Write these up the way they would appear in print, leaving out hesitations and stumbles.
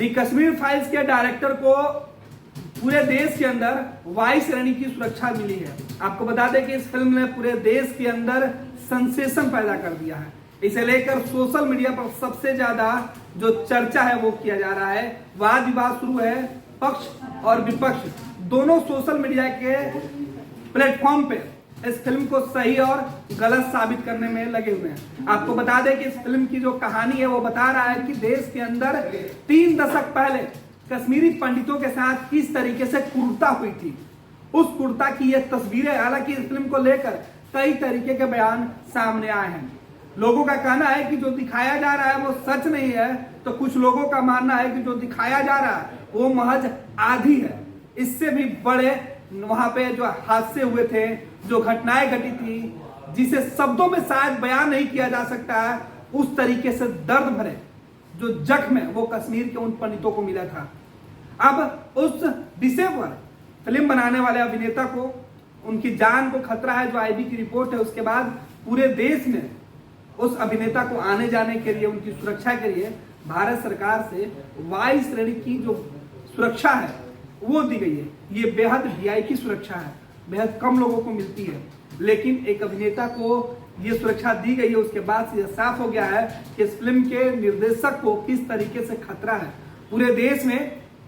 दी Kashmir files के director को पूरे देश के अंदर वाई श्रेणी की सुरक्षा मिली है। आपको बता दें कि इस फिल्म ने पूरे देश के अंदर सेंसेशन पैदा कर दिया है। इसे लेकर सोशल मीडिया पर सबसे ज्यादा जो चर्चा है वो किया जा रहा है। वाद विवाद शुरू है, पक्ष और विपक्ष दोनों सोशल मीडिया के प्लेटफॉर्म पे इस फिल्म को सही और गलत साबित करने में लगे हुए हैं। आपको बता दें कि इस फिल्म की जो कहानी है वो बता रहा है कि देश के अंदर 3 दशक पहले कश्मीरी पंडितों के साथ किस तरीके से क्रूरता हुई थी। उस क्रूरता की ये तस्वीरें, हालांकि इस फिल्म को लेकर कई तरीके के बयान सामने आए हैं। लोगों का कहना है कि जो दिखाया जा रहा है वो सच नहीं है, तो कुछ लोगों का मानना है कि जो दिखाया जा रहा है वो महज आधी है। इससे भी बड़े वहां पे जो हादसे हुए थे, जो घटनाएं घटी थी, जिसे शब्दों में शायद बयान नहीं किया जा सकता है, उस तरीके से दर्द भरे जो जख्म है वो कश्मीर के उन पंडितों को मिला था। अब उस विषय पर फिल्म बनाने वाले अभिनेता को उनकी जान को खतरा है, जो आईबी की रिपोर्ट है। उसके बाद पूरे देश में उस अभिनेता को आने जाने के लिए, उनकी सुरक्षा के लिए भारत सरकार से वाई श्रेणी की जो सुरक्षा है वो दी गई है। ये बेहद वीआईपी सुरक्षा है, बेहद कम लोगों को मिलती है, लेकिन एक अभिनेता को ये सुरक्षा दी गई है। उसके बाद से यह साफ हो गया है कि इस फिल्म के निर्देशक को किस तरीके से खतरा है। पूरे देश में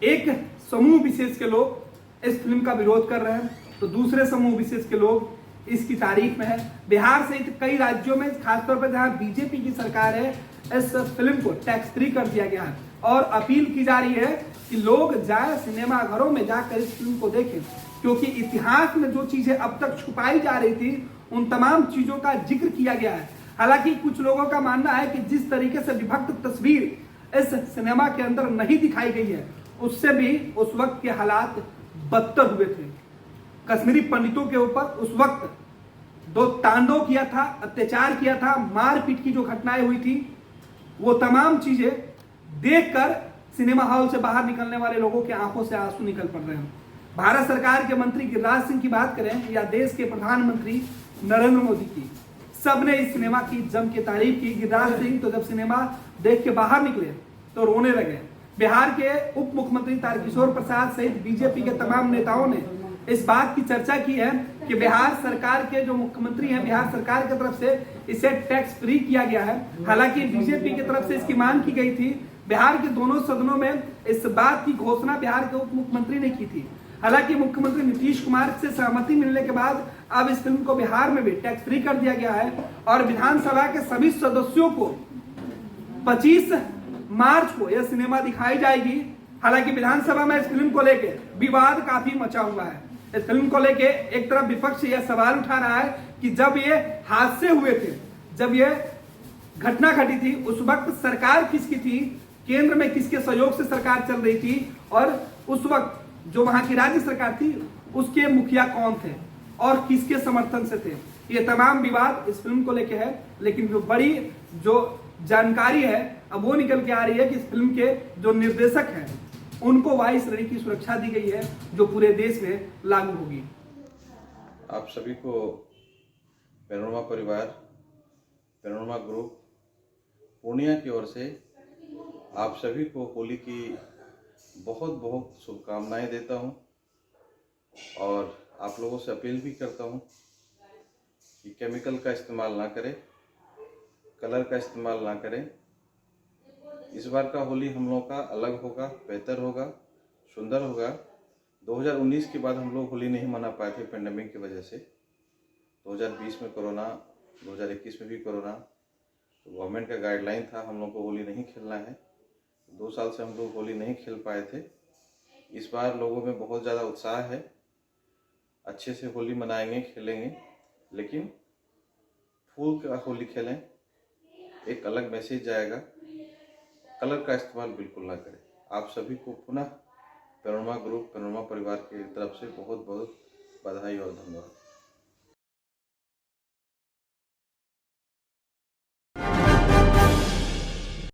एक समूह विशेष के लोग इस फिल्म का विरोध कर रहे हैं, तो दूसरे समूह विशेष के लोग इसकी तारीफ में है। बिहार सहित कई राज्यों में, खासतौर पर जहां बीजेपी की सरकार है, इस फिल्म को टैक्स फ्री कर दिया गया है और अपील की जा रही है कि लोग जाए सिनेमा घरों में जाकर इस फिल्म को देखें, क्योंकि इतिहास में जो चीजें अब तक छुपाई जा रही थी उन तमाम चीजों का जिक्र किया गया है। हालांकि कुछ लोगों का मानना है कि जिस तरीके से विभक्त तस्वीर इस सिनेमा के अंदर नहीं दिखाई गई है, उससे भी उस वक्त के हालात बदतर हुए थे। कश्मीरी पंडितों के ऊपर उस वक्त जो तांडव किया था, अत्याचार किया था, मारपीट की जो घटनाएं हुई थी, वो तमाम चीजें देखकर सिनेमा हॉल से बाहर निकलने वाले लोगों की आंखों से आंसू निकल पड़ रहे हैं। भारत सरकार के मंत्री गिरिराज सिंह की बात करें या देश के प्रधानमंत्री नरेंद्र मोदी की, सबने इस सिनेमा की जम के तारीफ की। गिरिराज सिंह तो जब सिनेमा देख के बाहर निकले तो रोने लगे। बिहार के उप मुख्यमंत्री तारकिशोर प्रसाद सहित बीजेपी के तमाम नेताओं ने इस बात की चर्चा की है कि बिहार सरकार के जो मुख्यमंत्री हैं, बिहार सरकार की तरफ से इसे टैक्स फ्री किया गया है। हालांकि बीजेपी की तरफ से इसकी मांग की गई थी। बिहार के दोनों सदनों में इस बात की घोषणा बिहार के उप मुख्यमंत्री ने की थी। हालांकि मुख्यमंत्री नीतीश कुमार से सहमति मिलने के बाद अब इस फिल्म को बिहार में भी टैक्स फ्री कर दिया गया है और विधानसभा के सभी सदस्यों को 25 मार्च को यह सिनेमा दिखाई जाएगी। हालांकि विधानसभा में इस फिल्म को लेकर विवाद काफी मचा हुआ है। इस फिल्म को लेके एक तरफ विपक्ष यह सवाल उठा रहा है कि जब ये हादसे हुए थे, जब ये घटना घटी थी, उस वक्त सरकार किसकी थी, केंद्र में किसके सहयोग से सरकार चल रही थी, और उस वक्त जो वहां की राज्य सरकार थी उसके मुखिया कौन थे और किसके समर्थन से थे। ये तमाम विवाद इस फिल्म को लेके है, लेकिन जो बड़ी जो जानकारी है अब वो निकल के आ रही है कि इस फिल्म के जो निर्देशक हैं उनको वाई श्रेणी की सुरक्षा दी गई है, जो पूरे देश में लागू होगी। आप सभी को पैनोरमा परिवार, पैनोरमा ग्रुप पूर्णिया की ओर से आप सभी को होली की बहुत बहुत शुभकामनाएं देता हूं और आप लोगों से अपील भी करता हूं कि केमिकल का इस्तेमाल ना करें, कलर का इस्तेमाल ना करें। इस बार का होली हम लोगों का अलग होगा, बेहतर होगा, सुंदर होगा। 2019 के बाद हम लोग होली नहीं मना पाए थे पेंडेमिक की वजह से। 2020 में कोरोना, 2021 में भी कोरोना, तो गवर्नमेंट का गाइडलाइन था हम लोग को होली नहीं खेलना है। 2 साल से हम लोग होली नहीं खेल पाए थे। इस बार लोगों में बहुत ज़्यादा उत्साह है, अच्छे से होली मनाएंगे, खेलेंगे, लेकिन फूल का होली खेलें, एक अलग मैसेज जाएगा। कलर का इस्तेमाल बिल्कुल ना करें। आप सभी को पुनः पैनोरमा ग्रुप, पैनोरमा परिवार की तरफ से बहुत बहुत बधाई और धन्यवाद।